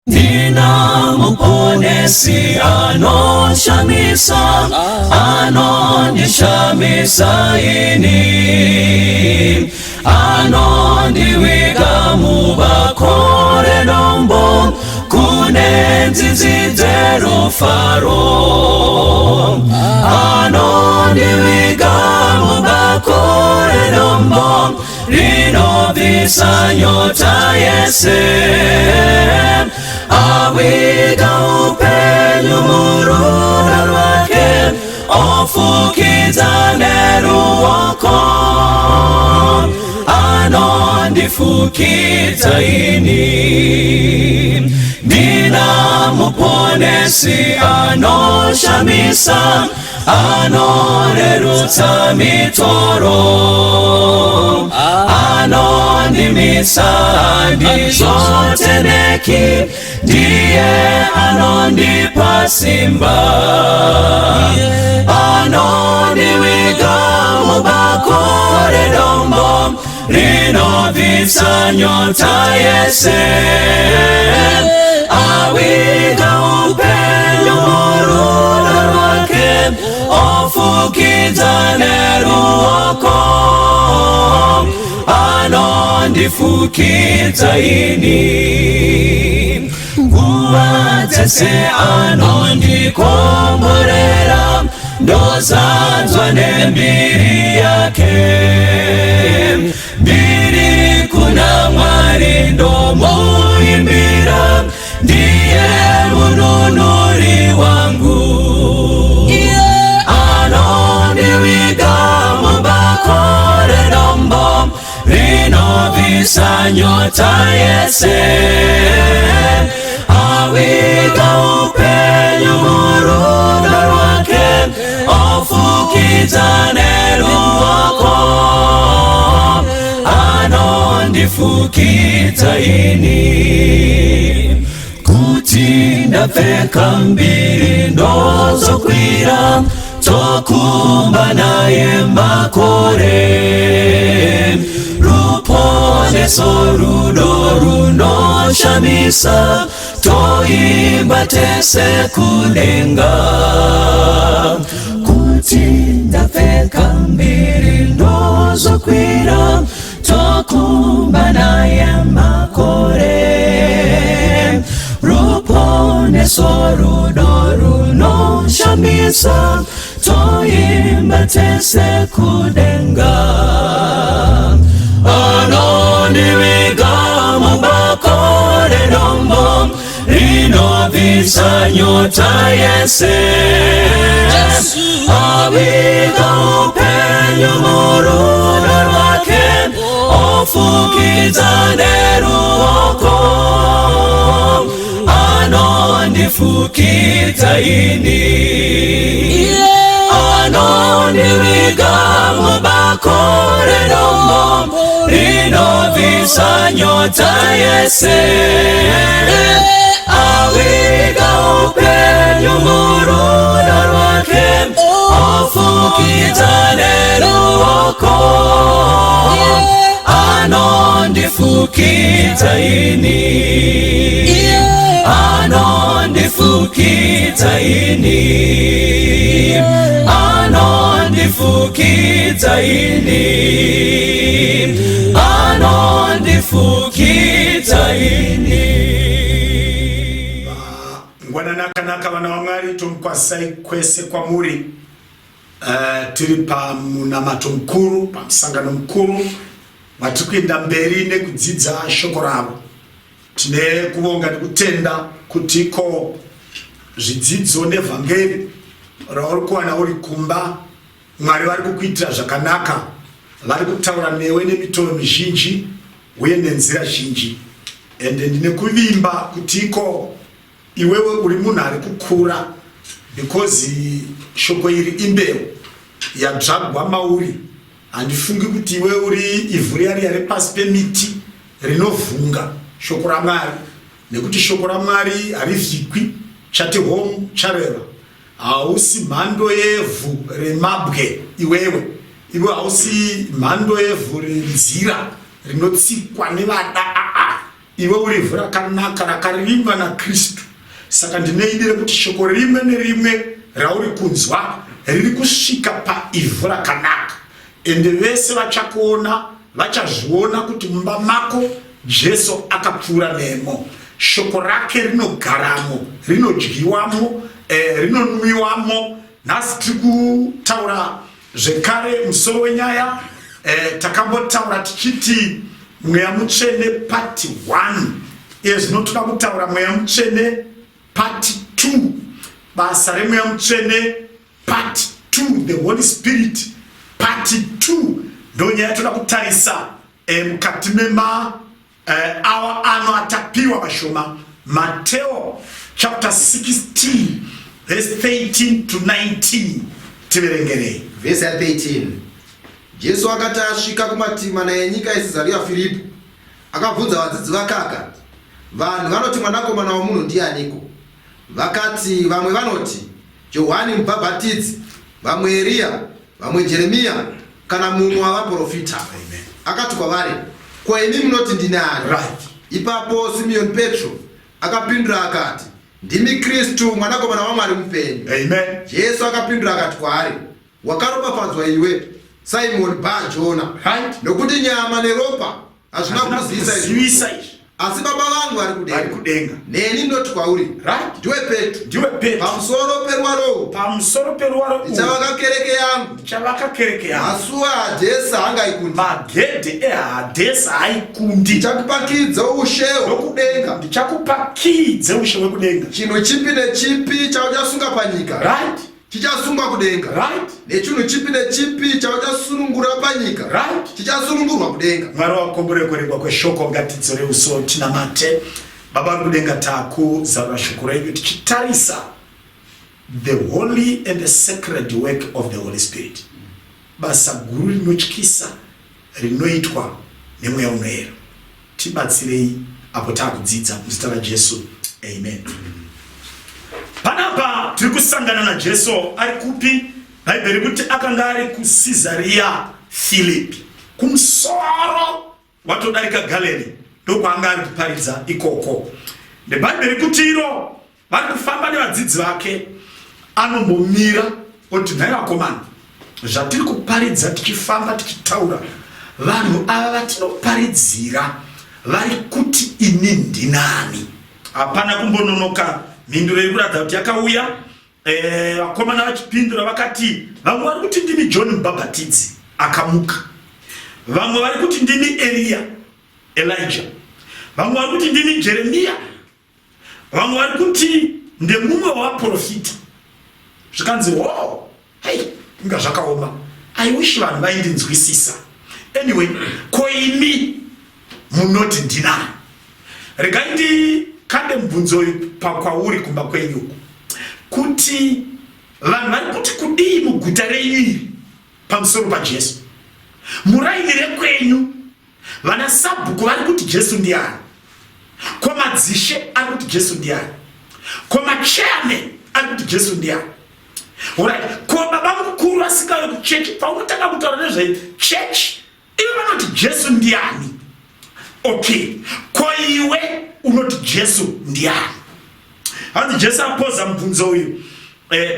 Nina muponesi anoshamisa, anondishamisa ini, anondiwiga mubakore nombo, kunenzizidero faro. Anondiwiga mubakore nombo, rinovisa nyota yese. Awiga upenyu murura rwake, ofukizane ruoko. Anondifukiza ini, Nina muponesi anoshamisa, anorerutsa mitoro. Anondimisa ndizoteneki, ndiye anondipa simba. Anondiwiga mubakore dombo, rinovisa nyota yese. Awiga upenyu murura rwake, ofukizane ruoko. Anondifukiza ini, nguva dzese anondikomborera, ndozadzwa nembiri yake. Mbiri kuna Mwari ndomuimbira, ndiye mununuri wangu. Anondiwiga mubakore dombo, rinovisa nyota yese. Awiga upenyu murura rwake, ofukizane ruoko. Anondifukiza ini, kuti ndapfeka mbiri ndozokwira, tokumba naye makore. Ruponeso rudo runoshamisa, toimba tese kudenga. Kuti ndapfeka mbiri ndozokwira, tokumba naye makore. Ruponeso rudo runoshamisa, toimba tese kudenga. Anondiwiga mubakore dombo, rinovisa nyota yese. Awiga upenyu murura rwake, ofukizane ruoko. Anondifukiza ini, anondiwiga mubakore dombo, rinovisa nyota yese. Awiga upenyu murura rwake, ofukizane ruoko. Anondifukiza ini, anondifukiza ini, anondifukiza ini, anondifukiza ini. Ngwananakanaka vana vaMwari tumkwasai kwese kwamuri. Tiri pamunamato mukuru, pamusangano mukuru, matikuenda mberi nekudzidza shoko ravo. Tine kuvonga nekutenda kutiko zvidzidzo nevhangeri rauri kuwana uri kumba. Mwari vari kukuitira zvakanaka, vari kutaura newe nemitoro mizhinji uye nenzira zhinji. Ende ndine kuvimba kutiko iwewe uri munhu ari kukura, because shoko iri imbeu yadzvagwa mauri. Handifungi kuti iwe uri ivhu riya pasi pemiti rinovhunga shoko raMwari, nekuti shoko raMwari harivhikwi, chati home chareva. Hausi mhando yevhu remabwe iwewe, iwe hausi mhando yevhu renzira rinotsikwa nevada. iwe uri ivhu rakanaka rakarimwa naKristu. Saka ndinoidire kuti shoko rimwe nerimwe rauri kunzwa riri kusvika paivhu rakanaka, ende vese vachakuona vachazviona kuti mumba mako Jesu akapfuura nemo. Shoko rake rinogaramo, rinodyiwamo, rinonwiwamo. Nhasi tiri kutaura zvekare musoro wenyaya, takambotaura tichiti mweya mutsvene part 1. Zvino toda kutaura mweya mutsvene part 2. Basa remweya mutsvene part 2, the Holy Spirit part 2, ndo nyaya toda kutarisa mukati mema awa ano atapiwa mashoma. Mateo chapter 16 verse 13 to 19. Tiverengere verse 13. Jesu akati asvika kumatima enyika yeCesarea Filipi, akabvunza vadzidzi vake akati, vanhu vanoti mwanakomana womunhu ndianiko? Vakati, vamwe vanoti Johani Mubhabhatidzi, vamwe Eria, vamwe Jeremiya, kana mumwe wavaprofita. Akati kwavari, ko imi munoti ndini ani? Ipapo Simeoni Petro akapindura akati, ndimi Kristu, mwanakomana waMwari mupenyu. Jesu akapindura akati kwaari, wakaropafadzwa iwe Simoni Bar-Jona, nokuti nyama neropa hazvina kuziisa izvi, asi Baba vangu vari kudenga. Neni ndoti kwauri, ndiwe Petro, pamusoro peruwaro ndichavaka kereke yangu, masuwa aHadhesi haangaikundi, magedhe eHadhesi haikundi. Ndichakupakidza ushe hwekudenga, chinhu chipi nechipi chauchasunga panyika chichasungwa kudenga, nechinhu chipi nechipi chauchasunungura panyika chichasunungurwa kudenga. Mwari wakomborekorerwa kweshoko ngatidzore uso tinamate. Baba kudenga, takuzarura shoko renyu tichitarisa the holy and the sacred work of the Holy Spirit, basa guru rinotyisa rinoitwa nemweya unoera. Tibatsirei apo takudzidza muzita raJesu, amen. Panapa tiri kusangana naJesu ari kupi? Bhaibheri kuti akanga ari kuCesarea Filipi, kumusoro watodarika Galilee, ndokwaanga ari kuparidza ikoko. Nebhaibheri kuti iro vari kufamba nevadzidzi vake, anombomira oti, nhai vakomana, zvatiri kuparidza tichifamba tichitaura, vanhu ava vatinoparidzira vari kuti ini ndinani? Hapana kumbononoka. Mhinduro iri kuratidza kuti yakauya. Vakomana vachipindura vakati, vamwe vari kuti ndini John Mubhabhatidzi, akamuka. Vamwe vari kuti ndini Elia, Elijah. Vamwe vari kuti ndini Jeremiya. Vamwe vari kuti ndemumwe wavaprofita. Zvikanzi, wow, hey, inga zvakaoma. I wish vanhu vaindinzwisisa. Anyway, ko imi munoti ndinani? Regai ndikande mubvunzo uyu pakwauri kumba kwenyuko, kuti vanhu vari kuti kudii muguta renyu iri pamusoro paJesu? Muraini rekwenyu vana sabhuku vari kuti Jesu ndiani? Ko madzishe ari kuti Jesu ndiani? Ko machairman ari kuti Jesu ndiani? Alright, ko baba mukuru asikayo kuchechi paunotanga kutaura nezvechechi ivo vanoti Jesu ndiani? Okay, ko iwe unoti Jesu ndiani? Hanzi Jesu apoza mubvunzo uyu,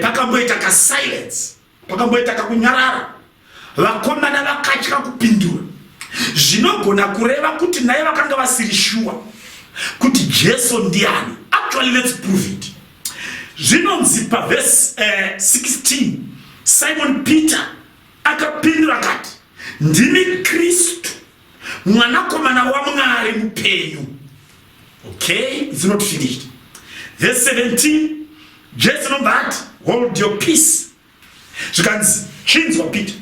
pakamboita kasilence, pakamboita kakunyarara. Vakomana vakatya kupindura. Zvinogona kureva kuti naye vakanga vasiri sure kuti Jesu ndiani. Actually, let's prove it. Zvinonzi paverse 16, Simon Peter akapindura akati, ndini Kristu, mwanakomana waMwari mupenyu. Okay, it's not finished. Verse 17, Jesu nobati, hold your peace. Zvikanzi, chinzwa Peter,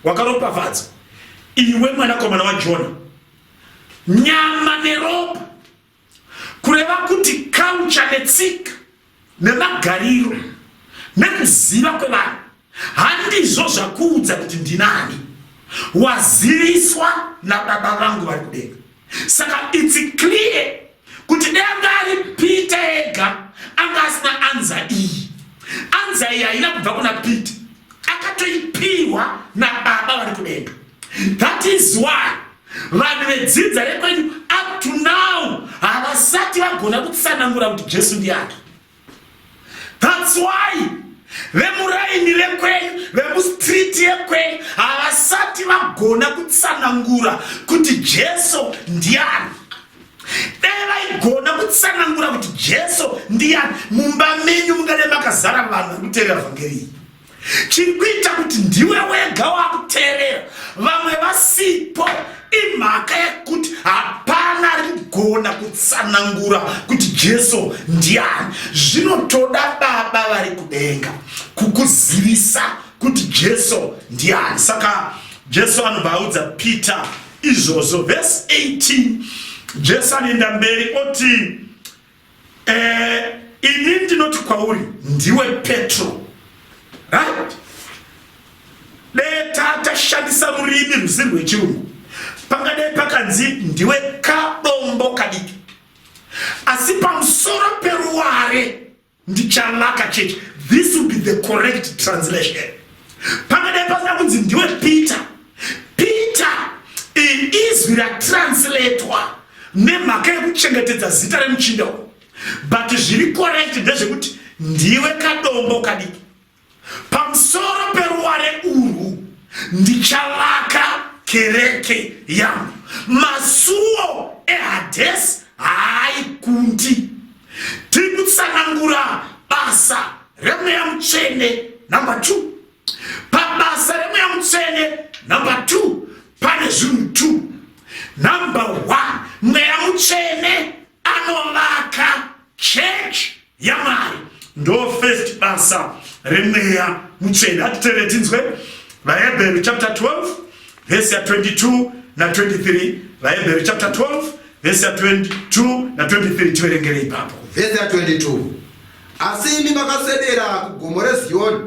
wakaropafadzwa, iwe mwanakomana waJona, nyama neropa, kureva kuti kaucha netsika nemagariro nekuziva kwevanhu handizvo zvakuudza kuti ndinani. Waziviswa naBaba vangu vari kudenga. Saka it's clear kuti danga ari Peter ega anga asina anza iyi. Anza iyi haina kubva kuna Peter, akatoipiwa naBaba vari kudenga. That is why vanhu vedzidza rekwenyu up to now havasati vagona kutsanangura kuti Jesu ndiani. That's why vemuraini rekwenyu, vemustriti yekwenyu havasati vagona kutsanangura kuti Jesu ndiani. Dai vaigona kutsanangura kuti Jesu ndiani, mumba menyu mungade makazara vanhu vari kuteerera vhangeri. Chiri kuita kuti ndiwe wega wakuteerera vamwe vasipo imhaka yekuti hapana rigona kutsanangura kuti Jesu ndiani. Zvinotoda Baba vari kudenga kukuzivisa kuti Jesu ndiani. Saka Jesu anovaudza Peter izvozvo. Verse 18, Jesu anoenda mberi oti ini ndinoti kwauri ndiwe Petro. Right? Deta tashandisa rurimi ruzhinji rwechirungu. Pangadai pakanzi ndiwe kadombo kadiki. Asi pamusoro peruware ndichalaka chechi. This will be the correct translation. Pangadai pakanzi ndiwe Peter. Peter izwi ratranslatewa nemhaka yekuchengetedza zita remuchinda. But zviri correct ndezvekuti ndiwe kadombo kadiki. Pamusoro peruware urwu ndichalaka kereke yangu. Masuo eHadesi haikundi. Tiri kutsanangura basa remweya mutsvene number 2. Pabasa remweya mutsvene number 2 pane zvinhu 2. Number 1, mweya mutsvene anovaka church yaMwari. Ndo first basa remweya mutsvene. Atitere tinzwe vaHebheru chapter 12 verse 22 na 23. vaHebheru chapter 12 verse 22 na 23 tiverengere ipapo. Verse 22. Asi imi makasedera kugomo reZioni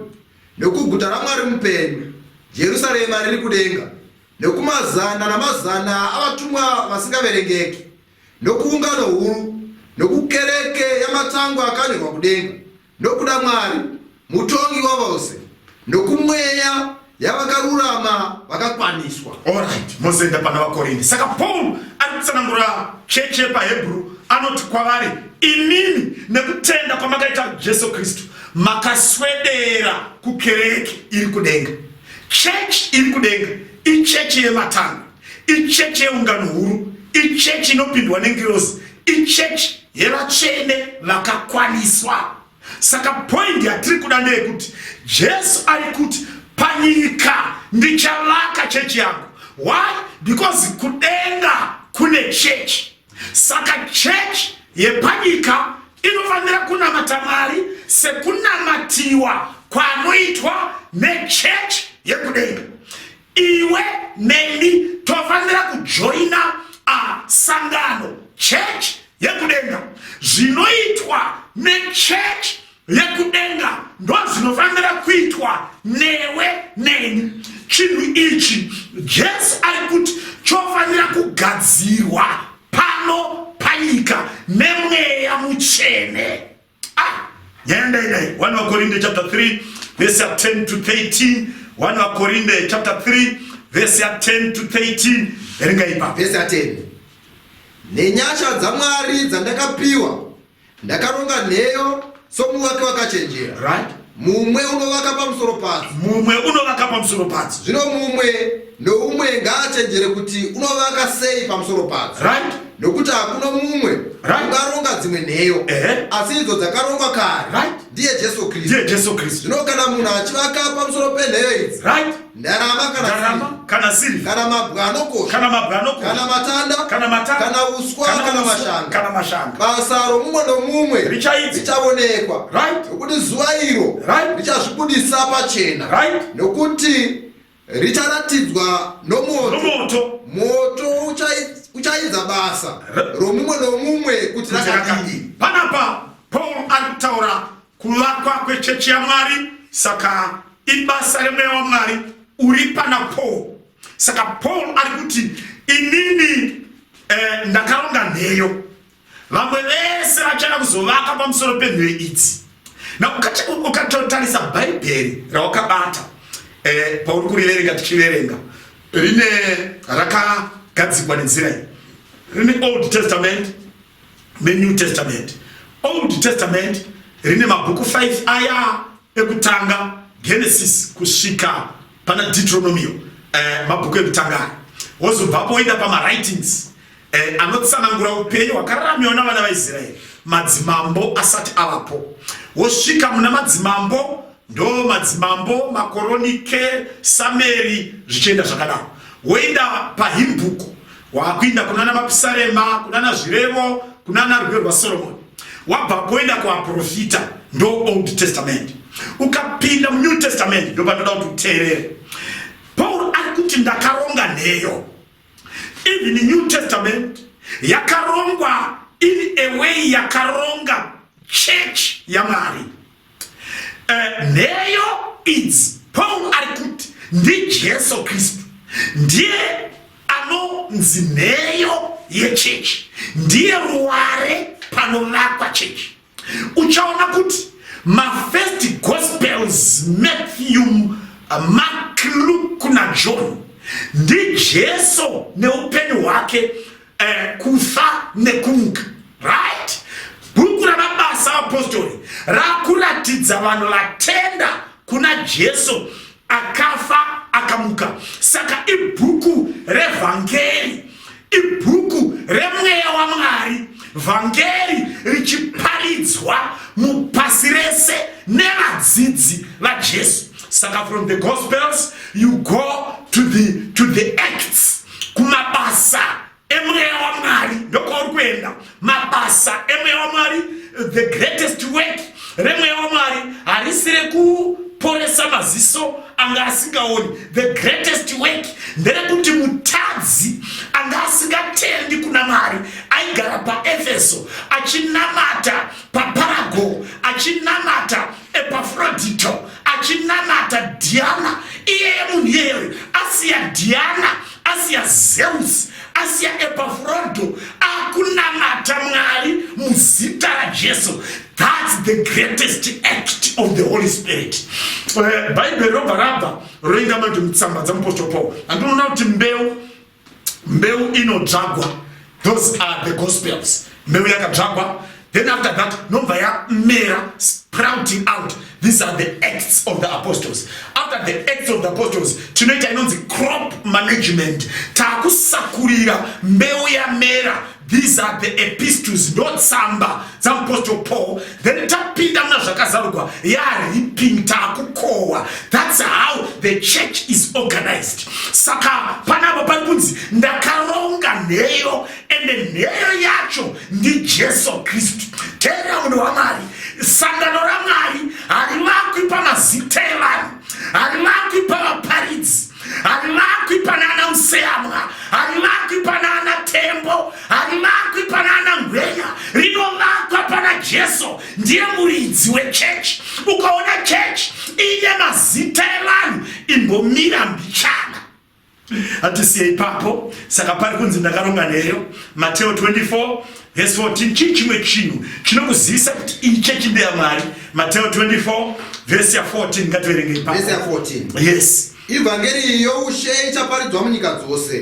nekuguta raMwari mupenyu, Jerusarema riri kudenga, nekumazana namazana avatumwa vasingaverengeki, nokuungano huru, nokukereke yamatango akanyorwa kudenga, nokuda Mwari mutongi wavose, nokumweya yavakarurama vakakwaniswa. Alright, mozenda pana vaKorinde. Saka Paul arikutsanangura cheche paHebheru anoti kwavari, inini nekutenda kwamakaita Jesu Kristu makaswedera kukereke iri kudenga. Church iri kudenga ichechi yematango, ichechi yeungano huru, ichechi inopindwa nengirozi, ichechi yevatsvene vakakwaniswa. Saka point yatiri kuda ndeyekuti Jesu ari kuti panyika ndichavaka chechi yangu. Why? Because kudenga kune chechi. Saka chechi yepanyika inofanira kunamata Mwari sekunamatiwa kwanoitwa nechechi yekudenga. Iwe neni tofanira kujoina sangano church yekudenga. Zvinoitwa nechechi yekudenga ndo zvinofanira kuitwa newe neni. Chinhu ichi Jesu ari kuti chofanira kugadzirwa pano panyika nemweya mutsvene. Nyenda idai 1 Korinde chapter 3 verse 10 to 13. 1 Korinde chapter 3 verse 10 to 13. Erenga ipa. Verse 10. Nenyasha dzaMwari dzandakapiwa ndakaronga neyo somuvaki wakachenjera. Right? Mumwe unovaka pamusoro padzo. Mumwe unovaka pamusoro padzo. Zvino mumwe noumwe ngaachenjere kuti unovaka sei pamusoro padzo. Right? Nokuti hakuna mumwe ungaronga dzimwe nheyo, asi idzo dzakarongwa kare ndiye Jesu Kristu. Ndiye Jesu Kristu. Zvino kana munhu achivaka pamusoro penheyo idzi, right, ndarama kana sirivha, kana mabwanokosha, kana matanda, kana uswa, kana mashanga, basa romumwe nomumwe richaonekwa, nokuti zuva iro richazvibudisa pachena, nokuti richaratidzwa nomoto. Moto uchaidza basa romumwe nomumwe kuti rakadini. Panapa Paul anataura kuvakwa kwechechi yaMwari. Saka ibasa remweya waMwari uri pana Paul. Saka Paul ari kuti inini ndakaronga nheyo, vamwe vese vachada kuzovaka pamusoro penheyo idzi. Na ukatotarisa Bhaibheri rawakabata pauri kuriverenga tichiverenga, rine rakagadzikwa nenzira iyi. Rine Old Testament meNew Testament. Old Testament rine mabhuku 5 aya ekutanga, Genesis kusvika pana Deuteronomy, mabhuku ekutanga. Wozobvapo woenda pama-writings anotsanangura upenyu hwakararamiwa navana vaIsraeri madzimambo asati avapo. Wosvika muna madzimambo, ndo madzimambo, makoronike, Sameri, zvichienda zvakadaro. Woenda pahimbuku, wakuinda kunana mapisarema, kunana zvirevo, kunana rwiyo rwaSoromoni. Wabvapo woenda kuvaprofita, ndo Old Testament. Ukapinda muNew Testament, ndo panoda kuti uteerere. Paul ari kuti ndakaronga nheyo. Even in New Testament yakarongwa in a way yakaronga church yaMwari. Nheyo is Paul ari kuti ndiJesu Kristu ndiye anonzi nheyo yechurch, ndiye ruware panovakwa church. Uchaona kuti ma-first gospels, Matthew, Mark, Luke na John, ndiJesu neupenyu hwake kufa nekumuka, right? Bhuku ramabasa apostori rakuratidza vanhu vatenda kuna Jesu akafa akamuka. Saka ibhuku revhangeri, ibhuku remweya waMwari, vhangeri richiparidzwa mupasi rese nevadzidzi vaJesu. Saka from the Gospels you go to the Acts, kumabasa emweya waMwari ndokwauri kuenda. Mabasa emweya waMwari, the greatest work remweya waMwari harisi rekuporesa maziso anga asingaoni. The greatest work nderekuti mutadzi anga asingatendi kuna Mwari aigara paEfeso achinamata paParago, achinamata Epafrodito, achinamata Diana. Iye munhu iyeyo asiya Diana, asiya Zeus, asiya Epafrodo, akunamata Mwari muzita raJesu. That's the greatest act of the Holy Spirit. Bible robaraba roinga mandu mtsamba za Apostle Paul. Andinoona kuti mbeu inodzvagwa. Those are the Gospels. Mbeu yakadzvagwa. Then after that, nobva yamera, sprouting out. These are the Acts of the Apostles. After the Acts of the Apostles, tinoita inonzi crop management. Takusakurira mbeu yamera. These are the epistles, not samba, za Apostle Paul. Then tapinda muna zvakazarurwa yariping takukohwa. That's how the church is organized. Saka panapa parikunzi ndakaronga nheyo, ende nheyo yacho ndiJesu Kristu. Tera munhu waMwari, sangano raMwari harivakwi pamazita evanhu, harivakwi pavaparidzi, harivakwi panana Museamwa, harivakwi panana Tembo, harivakwi panana Ngwenya, rinovakwa pana Jesu. Ndiye muridzi wechechi. Ukaona chechi ine mazita evanhu imbomira mbichana. Hatisiye ipapo. Saka pari kunzi ndakaronga nheyo. Mateo 24 verse 14. Chimwe chinhu chinokuzivisa kuti iyi chechi ndeyaMwari. Mateo 24 verse 14. Ngativerenge ipapo. Verse 14. Yes. Ivhangeri youshe ichaparidzwa munyika dzose.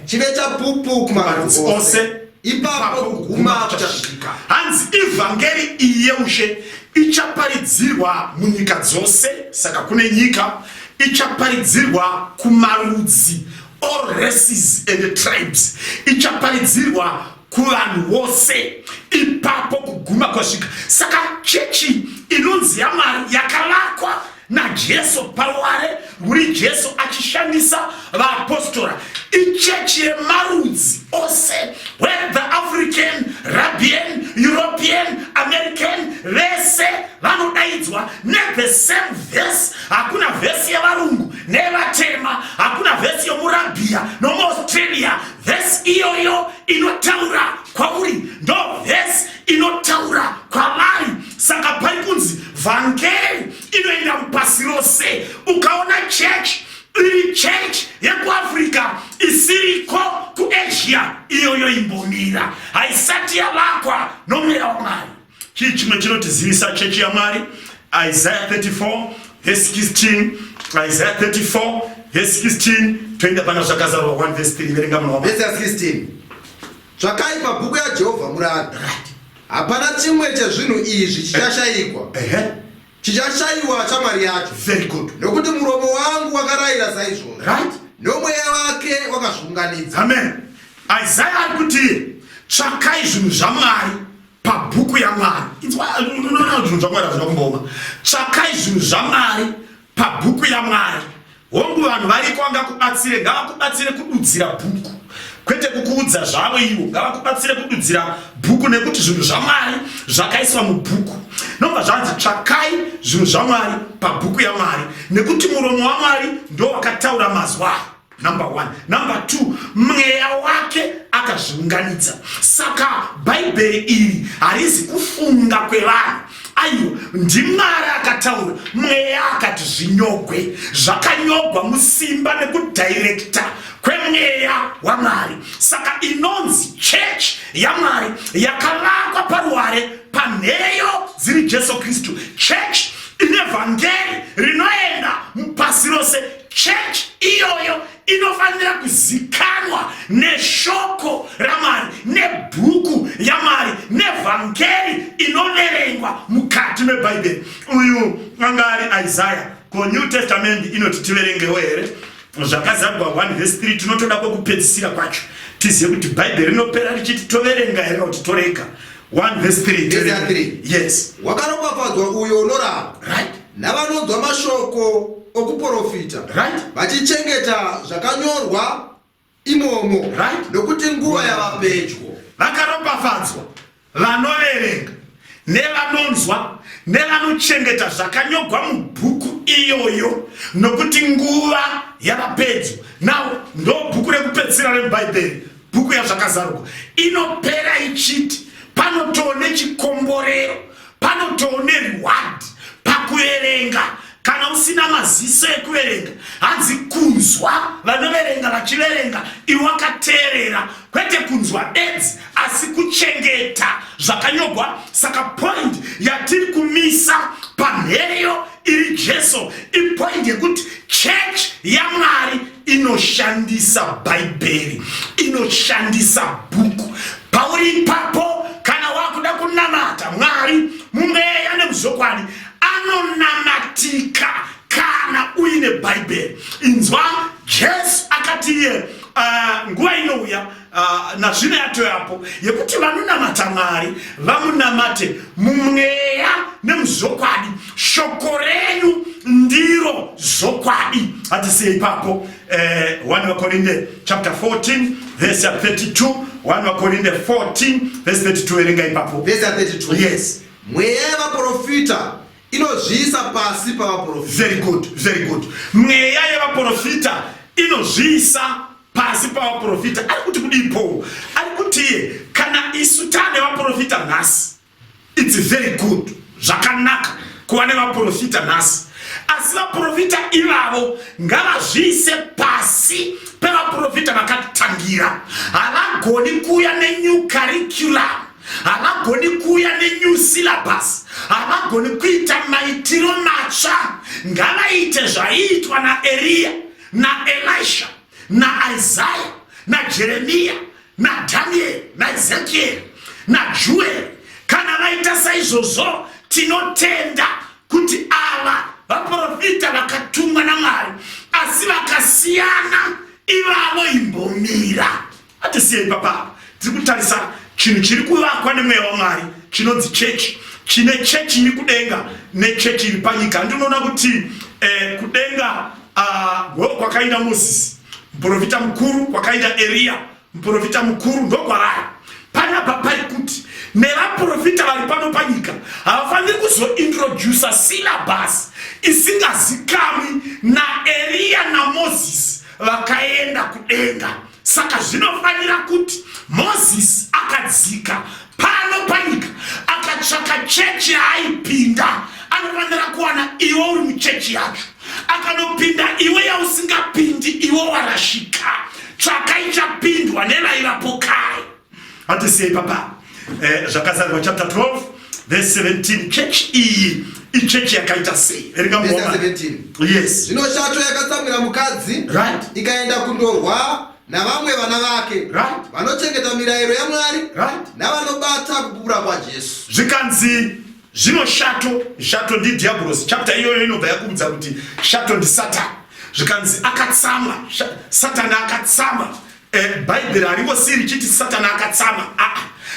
Chive chapupu kumarudzi ose. Ipapo kuguma kuchasvika. Hanzi ivhangeri iyeushe ichaparidzirwa munyika dzose. Saka kune nyika ichaparidzirwa kumarudzi, all races and tribes. Ichaparidzirwa kuvanhu vose. Ipapo kuguma kwasvika. Saka chechi inonzi yaMwari yakavakwa naJesu paruware rwuri Jesu achishandisa vaapostora. Ichechi yemarudzi ose, whether African, Arabian, European, American, vese vanodaidzwa the same verse. Hakuna vesi yevarungu nevatema, hakuna vesi yomurabhia nomuAustralia. Vesi iyoyo inotaura kwauri ndo vesi inotaura kwavari. Saka pari kunzi vhangeri inoenda mupasi rose. Ukaona church iri church yekuAfrica isiriko kuAsia, iyoyo imbomira, haisati yavakwa nomweya waMwari. Chii chimwe chinotizivisa chechi yaMwari? Isaiah 34 verse 16. Isaiah 34 verse 16. Toenda pana zvakazarwa 1 verse 3. Verenga munhu waMwari. Verse 16. tsvakai pabhuku yaJehovha murave. Hapana chimwe chezvinhu izvi chichashayikwa. Chichashayiwa shamwari yacho. Very good. Nokuti muromo wangu wakarayira saizvozvo. Right? Nomweya wake wakazviunganidza. Amen. Isaiah ari kuti tsvakai zvinhu zvaMwari pabhuku yaMwari. Zvinhu zvaMwari hazvina kumboma. Tsvakai zvinhu zvaMwari pabhuku yaMwari. Hongu vanhu variko vangakubatsire, ngavakubatsire kududzira bhuku. Kwete kukuudza zvavo ivo, ngavakubatsire kududzira bhuku nekuti zvinhu zvaMwari zvakaiswa mubhuku. Nobva zvanzi tsvakai zvinhu zvaMwari pabhuku yaMwari nekuti muromo waMwari ndo wakataura mazwi ayo. Number 1. Number 2, mweya wake akazviunganidza. Saka Bhaibheri iri harizi kufunga kwevanhu. Ayo ndiMwari akataura, mweya akati zvinyogwe, zvakanyogwa musimba nekudhairekta kwemweya waMwari. Saka inonzi church yaMwari yakavakwa paruware panheyo dziri Jesu Kristu. Church ine vhangeri rinoenda pasi rose. Church iyoyo inofanira kuzikanwa neshoko raMwari, nebhuku yaMwari, nevhangeri inoverengwa mukati meBhaibheri. Uyu angari Isaiah. Ko New Testament inoti tiverengewo here zvakazarwa 1:3. Tinotoda kwekupedzisira kwacho tizive kuti Bhaibheri rinopera richiti toverenga here kuti torega. 1:3. Yes. Wakaropafadzwa uyo unoramba. Right? Navanonzwa mashoko okuprofita. Right? Vachichengeta zvakanyorwa imomo. Right? Nokuti nguva yava pedyo. Vakaropafadzwa vanoverenga nevanonzwa nevanochengeta zvakanyorwa mubhuku iyoyo nokuti nguva yava pedyo. Now ndo bhuku rekupedzisira reBhaibheri, bhuku yazvakazarwa inopera ichiti panotone chikomborero, panotone reward pakuverenga. Kana usina maziso ekuverenga, hanzi kunzwa vanoverenga vachiverenga iwe wakateerera, kwete kunzwa bedzi asi kuchengeta zvakanyogwa. Saka point yatiri kumisa panheyo iri Jesu ipoint yekuti church yaMwari inoshandisa Bhaibheri, inoshandisa bhuku. Pauri ipapo kana wakuda kunamata Mwari mumweya nemuzvokwadi, anonamatika kana uine Bhaibheri. Inzwa Jesu akati iye nguva inouya nazvino yatoyapo yekuti vanonamata Mwari vamunamate mumweya nemuzvokwadi. Shoko renyu ndiro zvokwadi. Hatisei ipapo 1 Korinde chapter 14 verse 32. 1 Korinde 14 verse 32 erenga ipapo. Verse 32. Yes. Mweya yavaprofita inozviisa pasi pavaprofita. Very good, very good. Mweya yevaprofita inozviisa pasi pavaprofita. Ari kuti kudipo, ari kuti kana isu tane vaprofita nhasi, it's very good, zvakanaka kuva nevaprofita nhasi. Asi vaprofita ivavo ngavazviise pasi pevaprofita vakatangira. Havagoni kuuya nenew curriculum, havagoni kuuya nenew syllabus, havagoni kuita maitiro matsva. Ngavaite zvaiitwa naEriya, naElisha, naIsaiah, naJeremiya, naDhanieri, naEzekieri, naJoeli. Kana vaita saizvozvo, tinotenda kuti ava vaprofita vakatumwa naMwari, asi vakasiyana ivavo imbomira. Hatisiyei papa, tiri kutarisa chinhu chiri kuvakwa nemweya waMwari chinonzi chechi. Chine chechi iri kudenga nechechi iri panyika. Ndinoona kuti kudenga kwakaenda Mozisi, muprofita mukuru, kwakaenda Eriya, muprofita mukuru, ndokwarari. Panapa pari kuti nevaprofita vari pano panyika havafaniri kuzointrodusa syllabus isingazikamwi naEriya naMozisi vakaenda kudenga. Saka zvinofanira kuti Mozisi akadzika pano panyika akatsvaka chechi yaaipinda, anofanira kuwana iwe uri muchechi yacho. Akanopinda iwe yausingapindi, iwe warashika. Tsvaka ichapindwa nevaivapo kare. Hatisiyei papa. Zvakazarwa chapter 12 verse 17. Church iyi ichechi yakaita sei? Erenga muona. Verse 17. Yes. Zvino shato yakatsamwira mukadzi, Right. ikaenda kundorwa na vamwe vana vake Right. vanochengeta mirayiro yaMwari Right. navanobata kupupura kwa Jesu. Zvikanzi zvino shato ndi diabolos. Chapter iyoyo inobva yakuudza kuti shato ndi Satani. Zvikanzi akatsama, Satani akatsama. Bhaibheri haringosiri chiti Satani akatsama.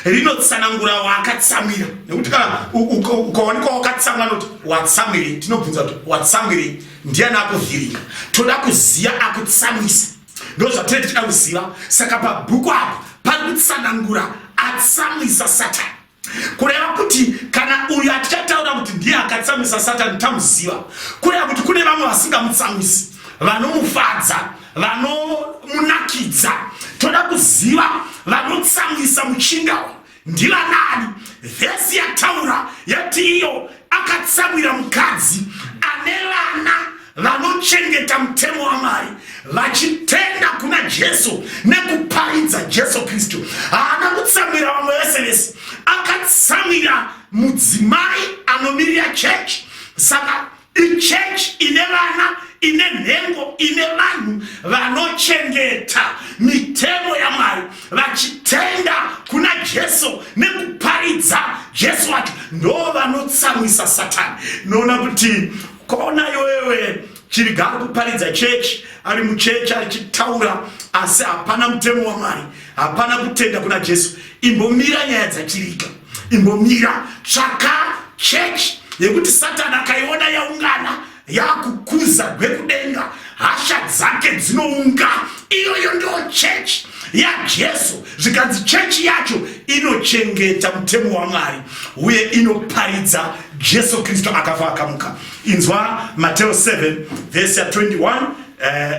Rinotsanangura waakatsamira. Nekuti kana ukaonekwa wakatsamwa noti watsamwirei, tinobvunza kuti watsamwirei ndiani akuvhirika. Toda kuziya akutsamwisa. Ndozvatiri tida kuziva. Saka pabhuku apa pari kutsanangura atsamwisa Satani. Kureva kuti kana uyu atichataura kuti ndiye akatsamwisa Satani tamuziva. Kureva kuti kune vamwe vasingamutsamwisi, vanomufadza, vanomunakidza. Toda kuziva vanotsamwisa muchinda ndivanani. Vhesi yataura yati iyo akatsamwira mukadzi ane vana vanochengeta mutemo waMwari vachitenda kuna Jesu nekuparidza Jesu Kristu. Haana kutsamwira vamwe vese vese, akatsamwira mudzimai anomirira chechi. Saka ichechi ine vana, ine nhengo, ine vanhu vanochengeta mitemo yaMwari vachitenda kuna Jesu nekuparidza Jesu wacho, ndo vanotsamwisa Satani. Noona kuti kona yowewe chirigara kuparidza chechi, ari muchechi achitaura asi hapana mutemo waMwari, hapana kutenda kuna Jesu, imbomira nyaya dzachirika, imbomira tsvaka chechi yekuti Satani akaiona yaungana yakukuza gwekudenga, hasha dzake dzinounga. Iyoyo ndio chechi yaJesu. Zvikanzi chechi yacho inochengeta mutemo waMwari uye inoparidza Jesu Kristu akafa akamuka. Inzwa Mateo 7 verse 21.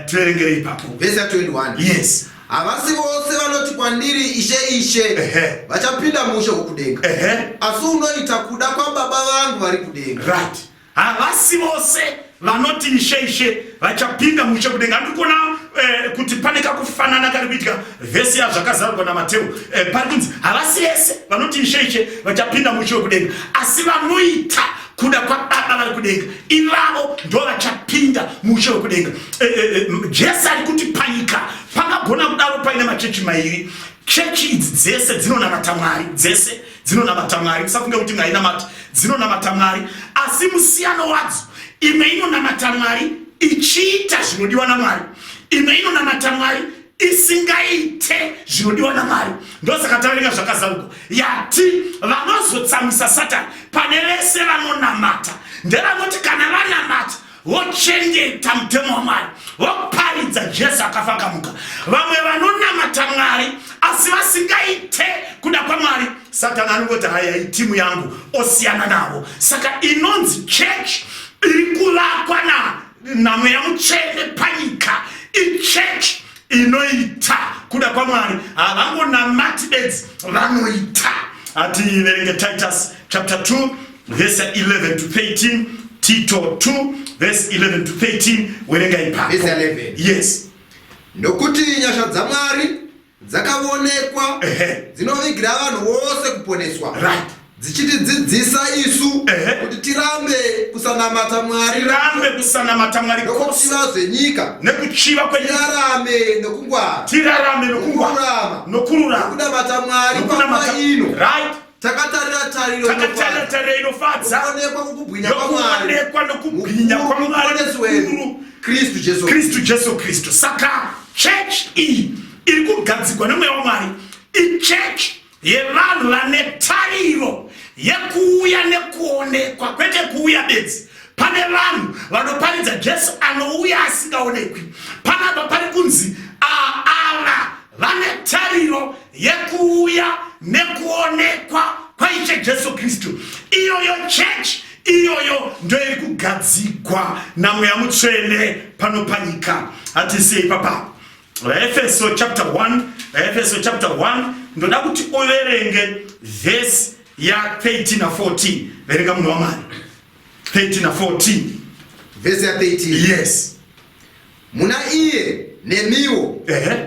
Tuerengere ipapo Verse 21. Yes. Havasi vose vanoti kwandiri Ishe Ishe vachapinda muushe hwokudenga, asi unoita kuda kwababa vangu vari kudenga. Right. Havasi vose vanoti Ishe Ishe vachapinda muushe hwokudenga. Andikona kuti pane kakufanana kari kuitika vhesi yazvakazarwa naMateo. Pari kunzi havasi vese vanoti Ishe Ishe vachapinda muushe hwokudenga, asi vanoita kuda kwababa vari kudenga, ivavo ndo vachapinda muushe hwokudenga. Jesu ari kuti panyika pangagona kudaro paine machechi mairi. Chechi idzi dzese dzinonamata Mwari, dzese dzinonamata Mwari. Musafunge kuti ngainamata, dzinonamata Mwari, asi musiyano wadzo, imwe inonamata Mwari ichiita zvinodiwa naMwari, imwe inonamata Mwari isingaite zvinodiwa naMwari. Ndosaka taverenga zvakazaruka yati vanozotsamwisa Satani pane vese vanonamata ndevanoti kana vanamata vochengeta mutemo waMwari, voparidza Jesu akafa akamuka. Vamwe vanonamata Mwari asi vasingaite kuda kwaMwari, Satani anongoti haya itimu yangu, osiyana navo. Saka inonzi chechi iri kuvakwa naMweya Mutsvene panyika, ichechi inoita kuda kwaMwari, havangonamati bedzi, vanoita. Hativerenge Titus chapter 2 verse 11 to 13. Tito 2 verse 11 to 13. Werenga ipapo. Verse 11. Yes. Nokuti nyasha dzaMwari dzakaonekwa dzinovigira vanhu vose kuponeswa. Right. Dzichitidzidzisa isu kuti tirambe kusanamata Mwari, tirambe kusanamata Mwari nokuchiva zvenyika, nekuchiva kwenyika, tirarame nokungwara, tirarame nokururama, nokunamata Mwari panguva ino. Right. Takatarira tariro inofadza, kuonekwa kukubwinya kwaMwari, nokubwinya kwaMwari wedu Kristu Jesu Kristu. Saka church iyi iri kugadzirwa nemweya waMwari, ichechi yevanhu vane tariro yekuuya nekuonekwa, kwete kuuya bedzi. Pane vanhu vanoparidza Jesu anouya asingaonekwi. Panapa pari kunzi ava vane tariro yekuuya nekuonekwa kwaIshe Jesu Kristu. Iyoyo chechi, iyoyo ndo iri kugadzirwa naMweya Mutsvene pano panyika. Hatisei papa Efeso chapter 1 ndoda kuti uverenge verse ya 13 na 14. Verenga munhu waMwari 13 na 14. Verse ya 13. Yes. Muna iye nemiwo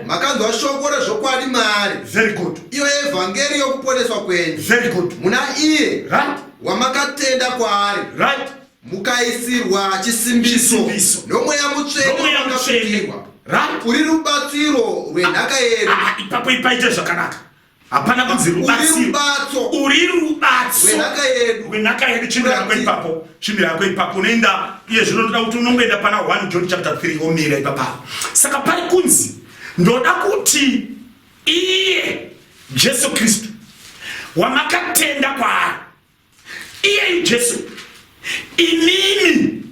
makanzwa shoko rezvokwadi maari. Very good. Iyo evhangeri yokuponeswa kwenyu. Very good. Muna iye right, wamakatenda kwaari. Right. mukaisirwa chisimbiso nomweya mutsvene uri rubatsiro rwenhaka yedu. Ipapo ipaite zvakanaka. Hapana kunzi rubatsiro. Uri rubatso rwenhaka yedu. Chimira yako ipapo unoenda iye zvinoda kuti unongoenda pana 1 John chapter 3 omira ipapo. Saka pari kunzi ndoda kuti iye Jesu Kristu wamakatenda kwaari, iye Jesu, inini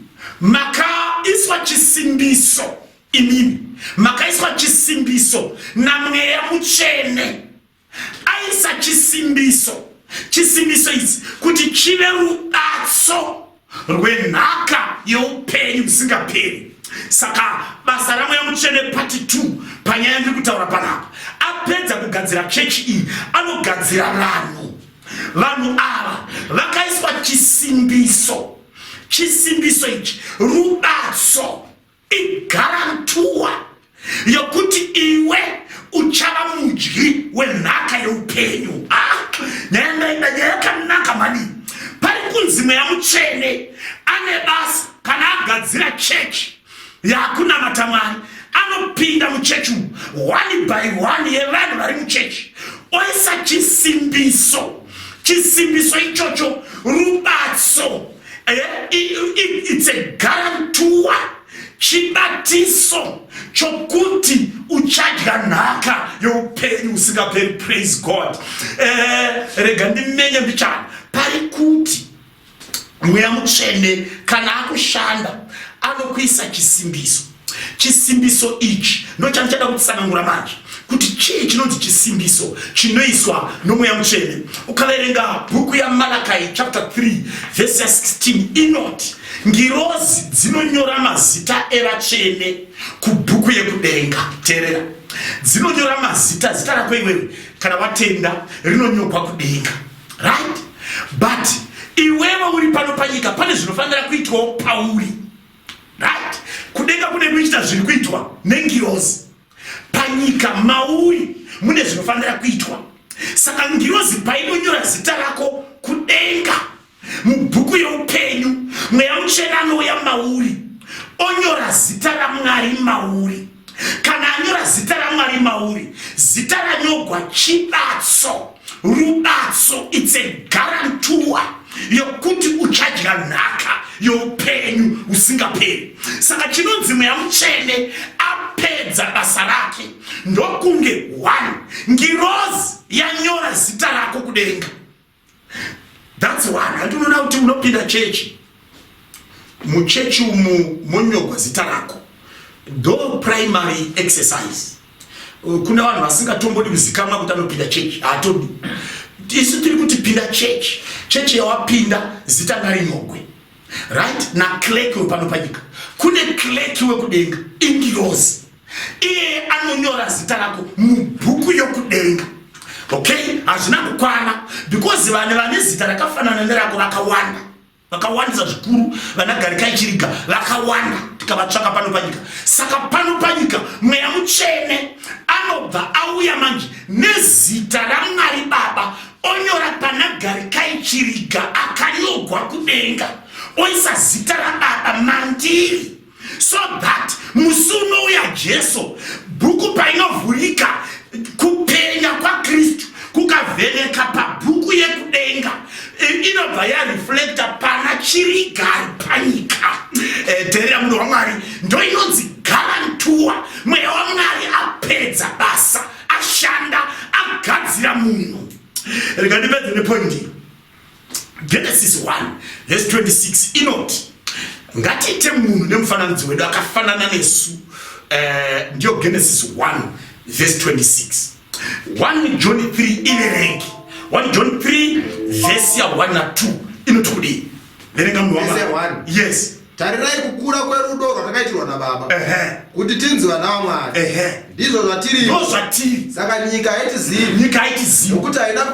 makaiswa chisimbiso, inini makaiswa chisimbiso na mweya mutsvene aisa chisimbiso idzi kuti chive rubatso rwenhaka youpenyu usingaperi. Saka basa ramweya mutsvene part 2 panyaya ndiri kutaura panapa, apedza kugadzira chechi iyi anogadzira vanhu ava vakaiswa chisimbiso ichi, rubatso, igarantuwa yokuti iwe uchava mudyi wenhaka youpenyu. Nyaya yakanaka maningi. Pari kunzi mweya mutsvene ane basa kana agadzira chechi yakunamata Mwari, anopinda muchechi one by one yevanhu vari muchechi oisa chisimbiso ichocho rubatso. It's a guarantor, chibatiso chokuti uchadya nhaka youpenyu usingaperi. Praise God. Rega ndimenye mbichana pari kuti mweya mutsvene kana akushanda anokuisa chisimbiso ichi ndo chandichada kutsanangura manje kuti chii chinonzi chisimbiso chinoiswa nomweya mutsvene. Ukaverenga bhuku yaMalakai chapter 3 verse 16 inoti ngirozi dzinonyora mazita evatsvene kubhuku yekudenga. Teerera, dzinonyora zita rako iwewe kana watenda rinonyorwa kudenga, right? But iwewe uri pano panyika pane zvinofanira kuitwawo pauri, right? Kudenga kune kuita zviri kuitwa nengirozi, panyika mauri mune zvinofanira kuitwa. Saka ngirozi painonyora zita rako kudenga mubhuku youpenyu, mweya mutsvene anouya mauri onyora zita raMwari mauri. Kana anyora zita raMwari mauri, zita ranyogwa chibatso, rubatso. It's a guarantor yokuti uchadya nhaka youpenyu usingaperi. Saka chinonzi mweya mutsvene apedza basa rake ndokunge 1 ngirozi yanyora zita rako kudenga. That's one. Handinoda kuti unopinda chechi, muchechi umu monyogwa zita rako, ndo primary exercise. Kuna vanhu vasingatombodi kuzikamwa kuti anopinda chechi, hatodi. Isu tiri kuti pinda chechi yawapinda zita ngarinyogwe, right? Na clerk wepano panyika, kune clerk wekudenga ingirozi, iye anonyora zita rako mubhuku yokudenga. Okay, hazvina kukwana because vanhu vane zita rakafanana nerako vakawandisa zvikuru. Vana Garikai Chiriga vakawanda tikavatsvaka pano panyika. Saka pano panyika mweya mutsvene anobva auya manje nezita raMwari Baba onyora pana Garikai Chiriga akanyogwa kudenga, oisa zita raBaba mandiri, so that musi unouya Jesu bhuku painovhurika kupenya kwaKristu kukavheneka pabhuku yekudenga, inobva yareflecta pana Chiriga panyika. Teerera munhu waMwari, ndo inonzi guarantor. Mweya waMwari apedza basa, ashanda, agadzira munhu. Rega ndipedze nepoindi. Genesis 1 verse 26 inoti ngatiite munhu nemufananidzo wedu akafanana nesu. Ndio Genesis 1 verse 26. 1 John 3 iverengi 1 John 3 verse ya 1 na 2 inoti kudii. Verenga munhu waMwari. Yes. Tarirai kukura kwerudo rwatakaitirwa naBaba kuti tinzi vana vaMwari. Ndizvo zvatiri. Saka nyika haitizivi nokuti haina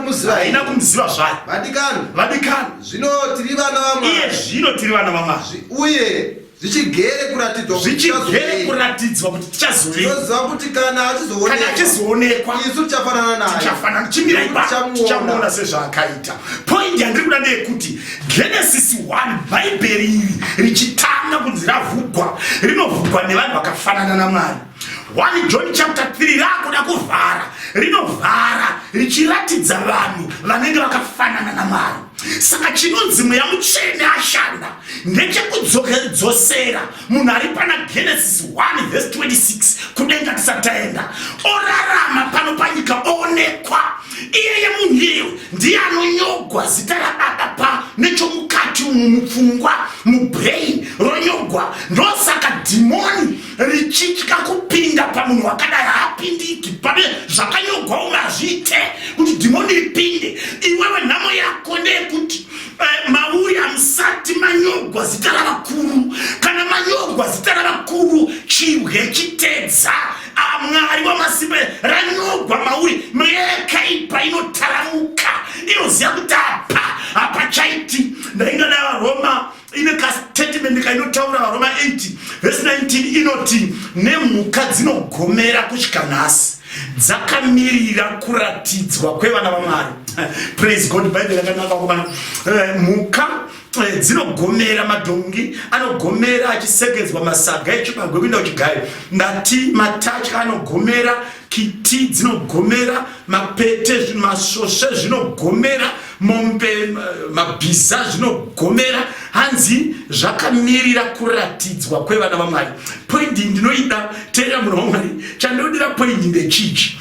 kumuziva zvayo. Vadikani, zvino tiri vana vaMwari. Iye zvino tiri vana vaMwari. Uye zvichigere kuratidzwa kuti tichazoonekwa tinoziva kuti kana achizoonekwa isu tichafanana naye tichafanana chimira ipapo tichamuona sezvaakaita. Point yandiri kuda ndeyekuti Genesis 1 bhaibheri iri richitanga kunzi ravhugwa rinovhugwa nevanhu vakafanana naMwari. 1 John chapter 3 rakuda kuvhara rinovhara richiratidza vanhu vanenge vakafanana naMwari. Saka chinonzi Mweya Mutsvene ashanda ndechekudzosera munhu ari pana Genesis 1 verse 26 kudenga tisataenda orarama pano panyika oonekwa. Iyeye munhu iyeyo ndiye anonyogwa zita raBaba pa nechomukati mupfungwa mubrain ronyogwa. Ndosaka dhimoni richitya kupinda pamunhu wakadai haapindiki. Pane zvakanyogwa ungazviite kuti dhimoni ripinde. Iwewe nhamo yako ndeyekuti mauri hamusati manyogwa zita ravakuru. Kana manyogwa zita ravakuru chibwe chitedza Mwari wamasimba ranyogwa mauri mweya yakaipa inotaramuka inoziva kuti apa chaiti. Ndaingada vaRoma ine kastatement kainotaura vaRoma 8 verse 19 inoti nemhuka dzinogomera kusvika nhasi dzakamirira kuratidzwa kwevana vaMwari. Praise God. Bible yakanaka kubana mhuka dzinogomera. Madhongi anogomera achisegedzwa masaga echibagwe kuenda kuchigayo. Ndati matatya anogomera. Kiti dzinogomera. Mapete masvosve zvinogomera. Mombe mabhiza zvinogomera. Hanzi zvakamirira kuratidzwa kwevana vaMwari. Point ndinoida teera munhu waMwari chandinodira point ndechichi.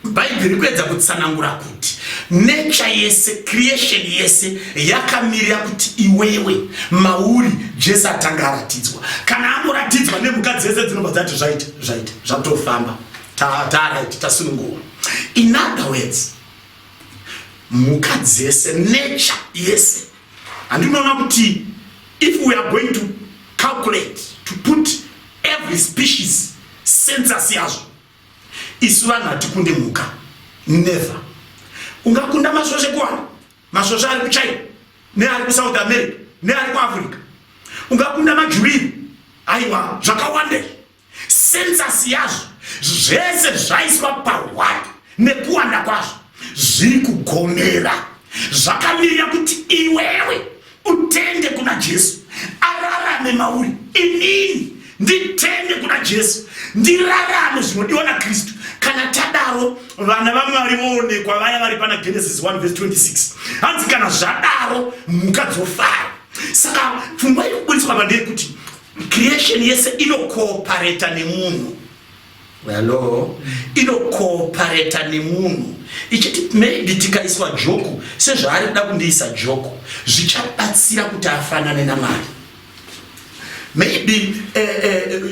Bhaibheri kuedza kutsanangura kuti nature yese creation yese yakamirira kuti iwewe mauri Jesu atanga aratidzwa. Kana amuratidzwa nemhuka dzese dzinobva dzati zvaita zvatofamba taraiti tasununguwa. In other words mhuka dzese nature yese handinoona kuti if we are going to calculate to put every species census yazvo isu vanhu hatikunde mhuka. Never. Ungakunda masvosve kuwana masvosve ari kuChina neari kuSouth America neari kuAfrica. Ungakunda majuriri aiwa zvakawanda. Census yazvo zvese zvaiswa pahwari nekuwanda kwazvo zviri kugomera. Zvakamirira kuti iwewe utende kuna Jesu ararame mauri. Inini nditende kuna Jesu ndirarame zvinodiwa naKristu. Kana tadaro vana vaMwari voonekwa vaya vari pana Genesis 1 verse 26. Hanzi kana zvadaro mhuka dzofara. Saka pfungwa iri kuburiswa pandeyekuti creation yese inokoopareta nemunhu. Hello, inokoopareta nemunhu. Ichiti maybe tikaiswa joko sezvaari kuda kundiisa joko zvichabatsira kuti afanane naMwari. Maybe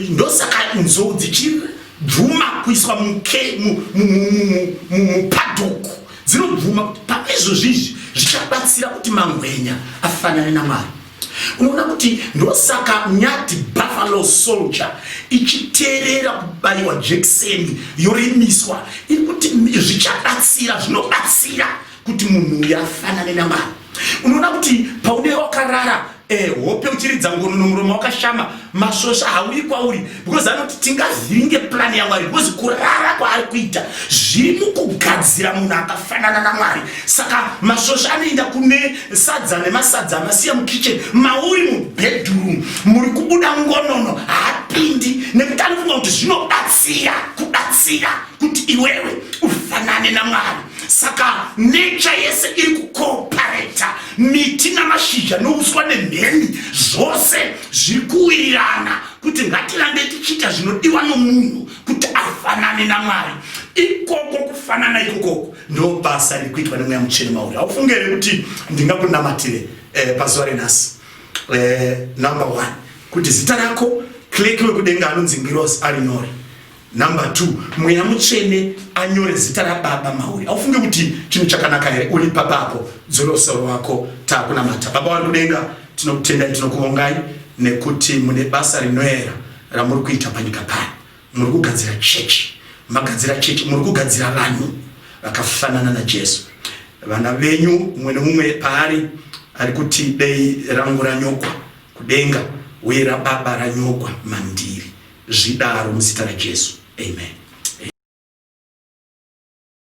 ndosaka nzou dzichibvuma kuiswa mupadhuku dzinobvuma kuti paizvo zvizvi zvichabatsira kuti mangwenya afanane naMwari. Unoona kuti ndosaka nyati buffalo soldier ichiteerera kubayiwa jekiseni yorimiswa iri kuti zvichabatsira zvinobatsira kuti munhu uyu afanane naMwari. Unoona kuti paune wakarara hope uchiridza ngono nomuromo wakashama masvosve hauyi kwauri because anoti tingavhiringe plani yaMwari because kurara kwaari kuita zviri mukugadzira munhu akafanana naMwari. Saka masvosve anoenda kune sadza nemasadza amasiya mukicheni mauri mubedroom muri kubuda ngonono haapindi nekuti anofunga kuti zvinobatsira kuti iwewe ufanane naMwari. Saka nature yese iri kukoopareta. Miti namashizha nouswa nemheni zvose zviri kuwirirana kuti ngatirambe tichiita zvinodiwa nomunhu kuti afanane naMwari. Ikoko kufanana ikoko ndo basa riri kuitwa neMweya Mutsvene mauri. Haufungere kuti ndingakunamatire pazuva renhasi. Number 1 kuti zita rako kleki wekudenga anonzi Ngirozi arinyore. Number 2 Mweya Mutsvene anyore zita raBaba mauri. Haufunge kuti chinhu chakanaka here uri papapo dzorosoro wako takunamata. Baba vari kudenga tinokutendai tinokuvongai nekuti mune basa rinoera ramuri kuita panyika pano. Muri kugadzira chechi, magadzira chechi, muri kugadzira vanhu vakafanana naJesu. Vana venyu mumwe nemumwe paari ari kuti dei rangu ranyokwa kudenga wera baba ranyogwa mandiri zvidaro muzita raJesu, amen.